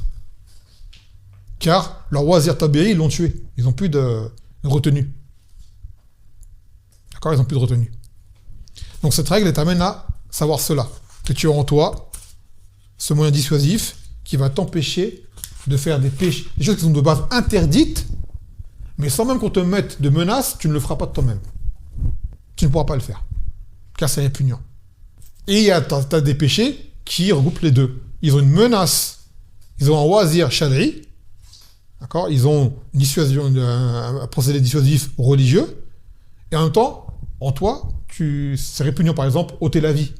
Car leur wazir tabi'i, ils l'ont tué. Ils n'ont plus de retenue. D'accord, ils n'ont plus de retenue. Donc cette règle, elle t'amène à savoir cela. Que tu as en toi ce moyen dissuasif qui va t'empêcher de faire des péchés, des choses qui sont de base interdites, mais sans même qu'on te mette de menaces, tu ne le feras pas de toi-même. Tu ne pourras pas le faire. Car c'est répugnant. Et tu as des péchés qui regroupent les deux. Ils ont une menace, ils ont un wazir shadri, d'accord, ils ont une dissuasion, un procédé dissuasif religieux, et en même temps, en toi, c'est répugnant, par exemple, ôter la vie,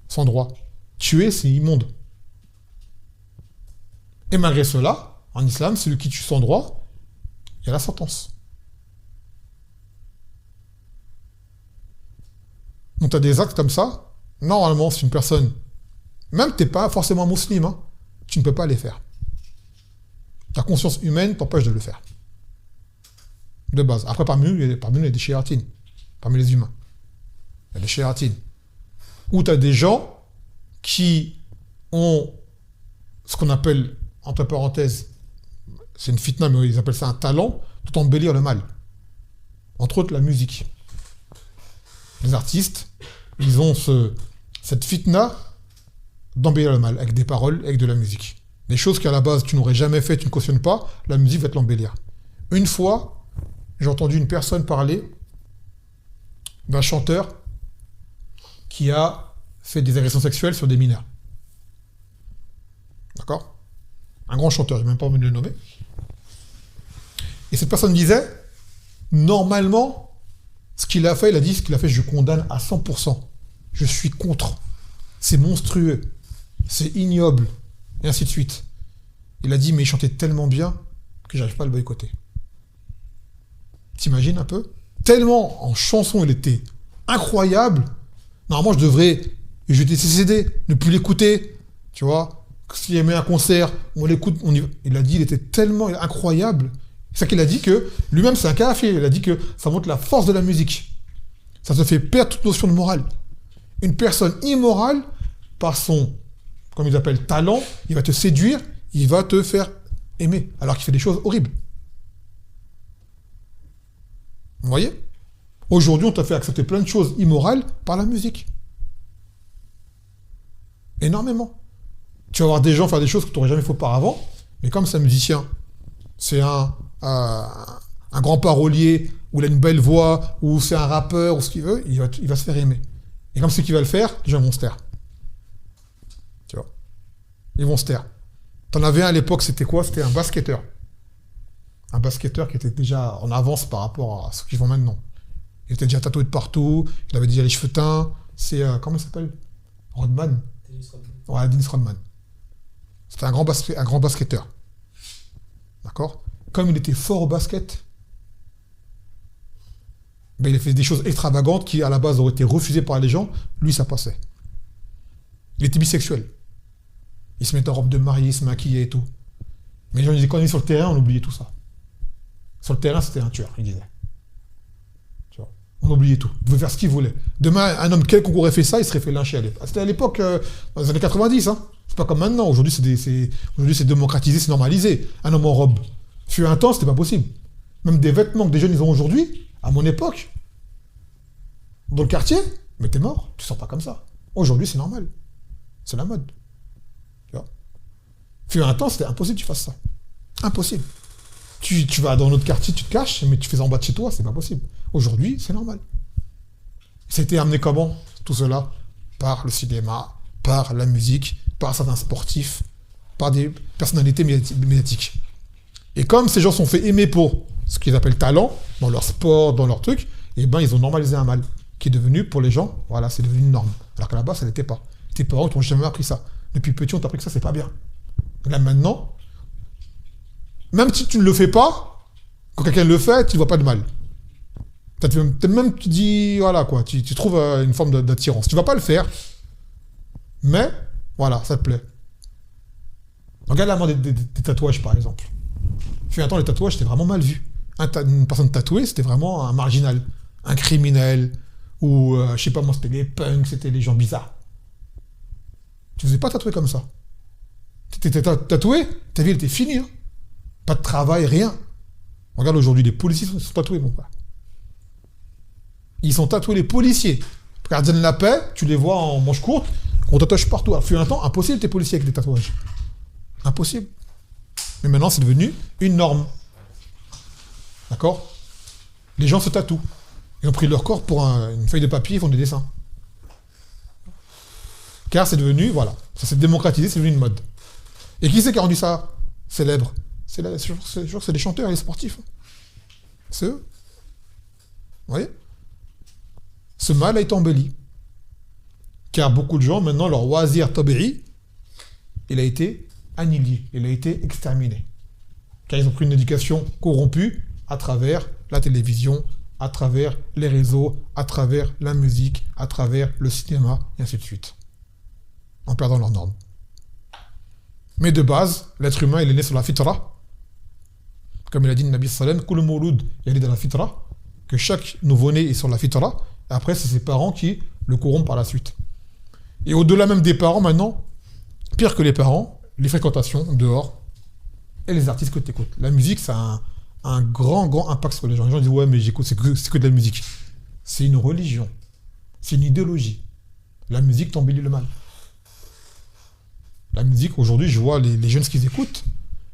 sans droit. Tuer, c'est immonde. Et malgré cela, en islam, celui qui tue sans droit, il y a la sentence. Donc tu as des actes comme ça, normalement, si une personne, même tu n'es pas forcément musulman, hein, tu ne peux pas les faire. Ta conscience humaine t'empêche de le faire. De base. Après, parmi nous, il y a des shéatines. Parmi les humains. Il y a des shéatines. Où tu as des gens qui ont ce qu'on appelle, entre parenthèses, c'est une fitna, mais ils appellent ça un talent, tout embellir le mal. Entre autres, la musique. Les artistes, ils ont cette fitna d'embellir le mal, avec des paroles, avec de la musique. Des choses qu'à la base, tu n'aurais jamais fait, tu ne cautionnes pas, la musique va te l'embellir. Une fois, j'ai entendu une personne parler d'un chanteur qui a fait des agressions sexuelles sur des mineurs. D'accord? Un grand chanteur, je n'ai même pas envie de le nommer. Et cette personne disait, normalement, ce qu'il a fait, il a dit, ce qu'il a fait, je condamne à 100%. Je suis contre. C'est monstrueux. C'est ignoble. Et ainsi de suite. Il a dit, mais il chantait tellement bien que j'arrive pas à le boycotter. T'imagines un peu? Tellement en chanson, il était incroyable. Normalement, je devrais jeter ses CD, ne plus l'écouter. Tu vois? S'il aimait un concert, on l'écoute. Il a dit, il était tellement incroyable. C'est ça qu'il a dit que, lui-même, c'est un kafir. Il a dit que ça montre la force de la musique. Ça te fait perdre toute notion de morale. Une personne immorale, par son, comme ils appellent, talent, il va te séduire, il va te faire aimer, alors qu'il fait des choses horribles. Vous voyez? Aujourd'hui, on t'a fait accepter plein de choses immorales par la musique. Énormément. Tu vas voir des gens faire des choses que tu n'aurais jamais fait auparavant, mais comme c'est un musicien, c'est un grand parolier, ou il a une belle voix, ou c'est un rappeur, ou ce qu'il veut, il va se faire aimer. Et comme c'est qui va le faire, les gens vont se taire. Tu vois? Ils vont se taire. T'en avais un à l'époque, c'était quoi? C'était un basketteur. Un basketteur qui était déjà en avance par rapport à ce qu'ils font maintenant. Il était déjà tatoué de partout, il avait déjà les cheveux teints. C'est, comment il s'appelle? Rodman. Dennis Rodman. Ouais, Dennis Rodman. C'était un grand basketteur. D'accord? Comme il était fort au basket, ben, il a fait des choses extravagantes qui, à la base, auraient été refusées par les gens. Lui, ça passait. Il était bisexuel. Il se mettait en robe de mariée, il se maquillait et tout. Mais les gens disaient, quand on est sur le terrain, on oubliait tout ça. Sur le terrain, c'était un tueur, il disait. Tu vois, on oubliait tout. Il pouvait faire ce qu'il voulait. Demain, un homme quelconque aurait fait ça, il serait fait lyncher à l'époque. C'était à l'époque, dans les années 90. Hein. C'est pas comme maintenant. Aujourd'hui, c'est démocratisé, c'est normalisé. Un homme en robe. Fut un temps, c'était pas possible. Même des vêtements que des jeunes ils ont aujourd'hui, à mon époque, dans le quartier, mais t'es mort, tu sors pas comme ça. Aujourd'hui, c'est normal. C'est la mode. Tu vois. Fut un temps, c'était impossible que tu fasses ça. Impossible. Tu vas dans notre quartier, tu te caches, mais tu fais ça en bas de chez toi, c'est pas possible. Aujourd'hui, c'est normal. C'était amené comment, tout cela? Par le cinéma, par la musique, par certains sportifs, par des personnalités médiatiques. Et comme ces gens sont fait aimer pour ce qu'ils appellent talent, dans leur sport, dans leur truc, et ben ils ont normalisé un mal, qui est devenu, pour les gens, voilà, c'est devenu une norme. Alors qu'à la base, ça n'était pas. Tes parents t'ont jamais appris ça. Depuis petit, on t'a appris que ça, c'est pas bien. Et là, maintenant, même si tu ne le fais pas, quand quelqu'un le fait, tu ne vois pas de mal. Peut-être même tu dis, voilà quoi, tu trouves une forme d'attirance. Tu ne vas pas le faire, mais voilà, ça te plaît. Regarde la main des tatouages, par exemple. Fut un temps, les tatouages, c'était vraiment mal vu. Une personne tatouée, c'était vraiment un marginal, un criminel, ou, je sais pas moi, c'était les punks, c'était les gens bizarres. Tu ne faisais pas tatouer comme ça. T'étais tatoué, ta vie elle était finie. Hein. Pas de travail, rien. Regarde aujourd'hui, les policiers sont tatoués, mon frère. Ils sont tatoués, les policiers. Gardiens de la paix, tu les vois en manche courte, on tatouage partout. Alors, fut un temps, impossible t'es policier avec des tatouages. Impossible. Mais maintenant, c'est devenu une norme. D'accord? Les gens se tatouent. Ils ont pris leur corps pour une feuille de papier, ils font des dessins. Car c'est devenu, voilà, ça s'est démocratisé, c'est devenu une mode. Et qui c'est qui a rendu ça célèbre? C'est les chanteurs et les sportifs. C'est eux. Vous voyez? Ce mal a été embelli. Car beaucoup de gens, maintenant, leur wazir tabi'i, il a été annihilé, il a été exterminé. Car ils ont pris une éducation corrompue à travers la télévision, à travers les réseaux, à travers la musique, à travers le cinéma, et ainsi de suite. En perdant leurs normes. Mais de base, l'être humain, il est né sur la fitra. Comme il a dit le Nabi sallam, Kul mawlud yalid dans la fitra, que chaque nouveau-né est sur la fitra, et après, c'est ses parents qui le corrompent par la suite. Et au-delà même des parents, maintenant, pire que les parents, les fréquentations dehors, et les artistes que tu écoutes. La musique, ça a un grand impact sur les gens. Les gens disent, ouais, mais j'écoute, c'est que de la musique. C'est une religion. C'est une idéologie. La musique t'embellit le mal. La musique, aujourd'hui, je vois les jeunes ce qu'ils écoutent,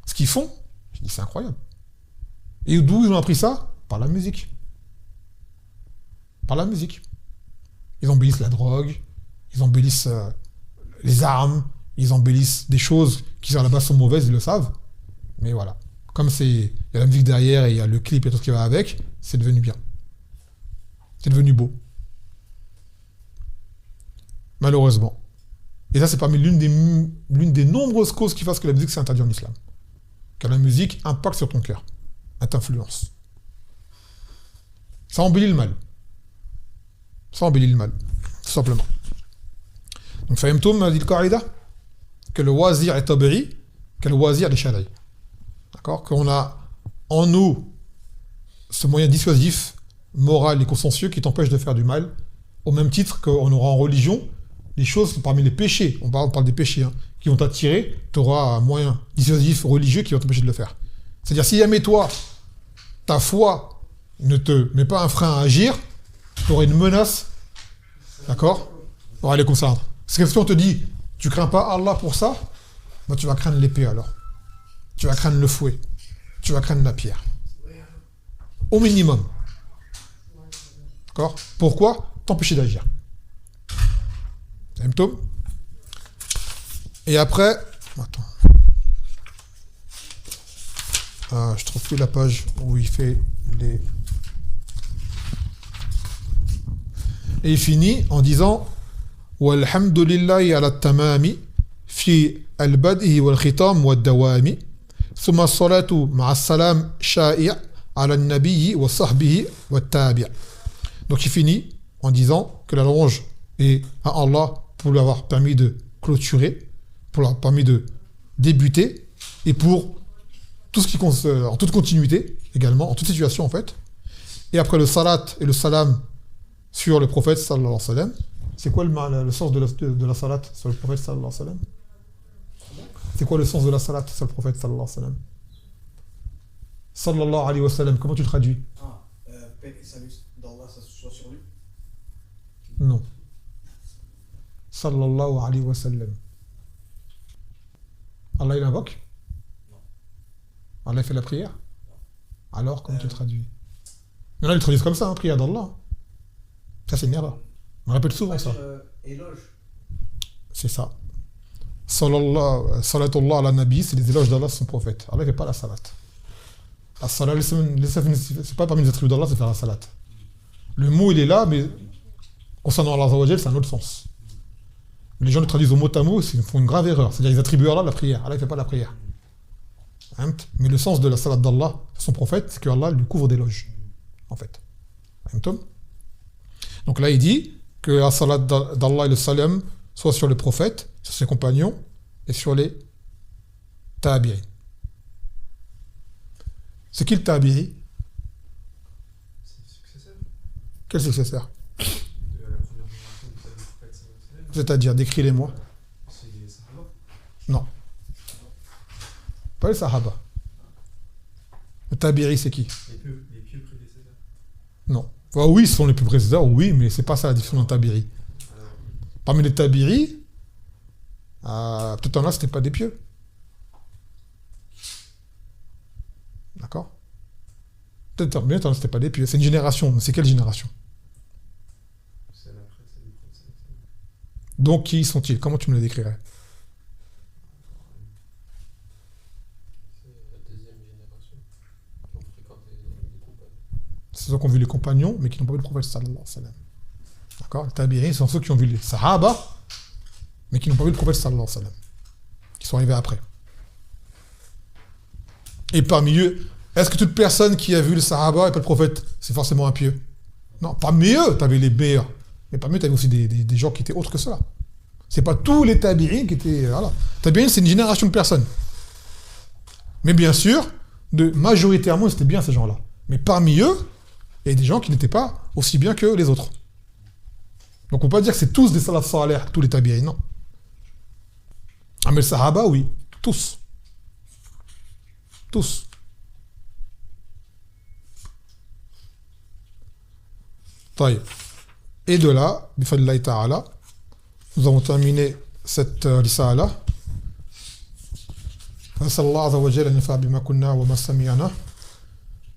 ce qu'ils font, je dis c'est incroyable. Et d'où ils ont appris ça? Par la musique. Par la musique. Ils embellissent la drogue, ils embellissent les armes, ils embellissent des choses qui à la base sont mauvaises, ils le savent. Mais voilà. Comme il y a la musique derrière et il y a le clip et tout ce qui va avec, c'est devenu bien. C'est devenu beau. Malheureusement. Et ça, c'est parmi l'une des nombreuses causes qui fassent que la musique c'est interdit en islam. Car la musique impacte sur ton cœur. Elle t'influence. Ça embellit le mal. Ça embellit le mal. Tout simplement. Donc, fahimtoum, dit le Qaïda, que le wazir est tabi'i, que le wazir est shara'i. D'accord? Qu'on a en nous ce moyen dissuasif, moral et consciencieux qui t'empêche de faire du mal, au même titre qu'on aura en religion des choses parmi les péchés, on parle des péchés, hein, qui vont t'attirer, tu auras un moyen dissuasif religieux qui va t'empêcher de le faire. C'est-à-dire, si jamais toi, ta foi ne te met pas un frein à agir, tu auras une menace, d'accord? Bon, allez, comme ça. Parce que si on te dit, tu crains pas Allah pour ça, bah, tu vas craindre l'épée alors. Tu vas craindre le fouet. Tu vas craindre la pierre. Au minimum. D'accord? Pourquoi? T'empêcher d'agir. Et après, attends. Je trouve plus la page où il fait les... Et il finit en disant Walhamdulillahi ala tamami fi al-bad'i wal-khitam wal-dawami thumma as-salatu ma'a as-salam sha'i' ala an-nabiyyi wa sahbihi wat-tabi'. Donc il finit en disant que la louange est à Allah pour lui avoir permis de clôturer, pour lui avoir permis de débuter et pour tout ce qui concerne, en toute continuité également, en toute situation en fait. Et après le salat et le salam sur le prophète sallallahu alayhi wa sallam, c'est quoi le sens de la salat sur le prophète sallallahu alayhi wa sallam? C'est quoi le sens de la salat sur le prophète sallallahu alayhi wa sallam? Sallallahu alayhi wa sallam, comment tu le traduis? Paix et salut d'Allah, ça soit sur lui. Non. Sallallahu alayhi wa sallam. Allah il invoque? Non. Allah fait la prière? Alors, comment tu le traduis? Il y en a qui le traduisent comme ça, hein, prière d'Allah. Ça, c'est une erreur. On répète souvent ça. Éloge. C'est ça. Salatullah ala nabi, c'est les éloges d'Allah sur son prophète. Allah ne fait pas la salat. La salat, c'est pas parmi les attributs d'Allah, c'est faire la salat. Le mot, il est là, mais concernant Allah Azza wa Jal, c'est un autre sens. Les gens le traduisent au mot à mot, ils font une grave erreur. C'est-à-dire qu'ils attribuent à Allah la prière. Allah ne fait pas la prière. Mais le sens de la salat d'Allah, son prophète, c'est que Allah lui couvre d'éloges. En fait. Donc là, il dit que la salat d'Allah et le salam soit sur le prophète, sur ses compagnons et sur les tabi'i. C'est qui le tabi'i? C'est le successeur Quel successeur? de la première génération du prophète sallallahu alayhi wa sallam. C'est-à-dire, décris-les-moi. C'est les Sahaba. Non. Pas les sahaba. Le tabi'i, c'est qui? Les pieux prédécesseurs. Non. Enfin, oui, ce sont les plus précédents, oui, mais c'est pas ça la différence dans tabi'i. Alors, Parmi les tabi'i, peut-être en a, c'était pas des pieux. D'accord? Peut-être bien, c'était pas des pieux. C'est une génération. Mais c'est quelle génération? c'est l'après, c'est le prophète sallallahu alayhi wa sallam. Donc, qui sont-ils? Comment tu me les décrirais? C'est la deuxième génération qui ont fréquenté les compagnons. C'est ceux qui ont vu les compagnons, mais qui n'ont pas vu le prophète sallallahu alayhi wa sallam. D'accord? Les tabi'i, ce sont ceux qui ont vu les sahaba, mais qui n'ont pas vu le prophète sallallahu alayhi wa sallam. Qui sont arrivés après. Et parmi eux, est-ce que toute personne qui a vu le sahaba et pas le prophète, c'est forcément un pieux? Non, parmi eux, tu avais les meilleurs. Mais parmi eux, tu avais aussi des gens qui étaient autres que cela. C'est pas tous les tabi'in qui étaient... Voilà. Tabi'in, c'est une génération de personnes. Mais bien sûr, majoritairement, c'était bien ces gens-là. Mais parmi eux, il y a des gens qui n'étaient pas aussi bien que les autres. Donc on peut pas dire que c'est tous des salaf salih, tous les tabi'in, non. Ah mais le sahaba, oui. Tous. Tous. طيب. Et de là, bifadlillahi ta'ala, nous avons terminé cette risala. فنسأل الله عز وجل أن ينفع بما كنا وما سمعنا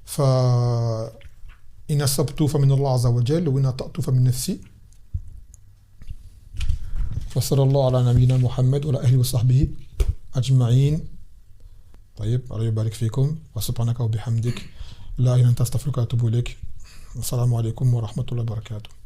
فإن أصبت فمن الله عز وجل وإن أخطأت فمن نفسي وصلى الله على نبينا محمد وعلى آله وصحبه أجمعين. طيب الله يبارك فيكم وسبحانك وبحمدك لا إله إلا أنت أستغفرك وأتوب إليك. السلام عليكم ورحمة الله وبركاته.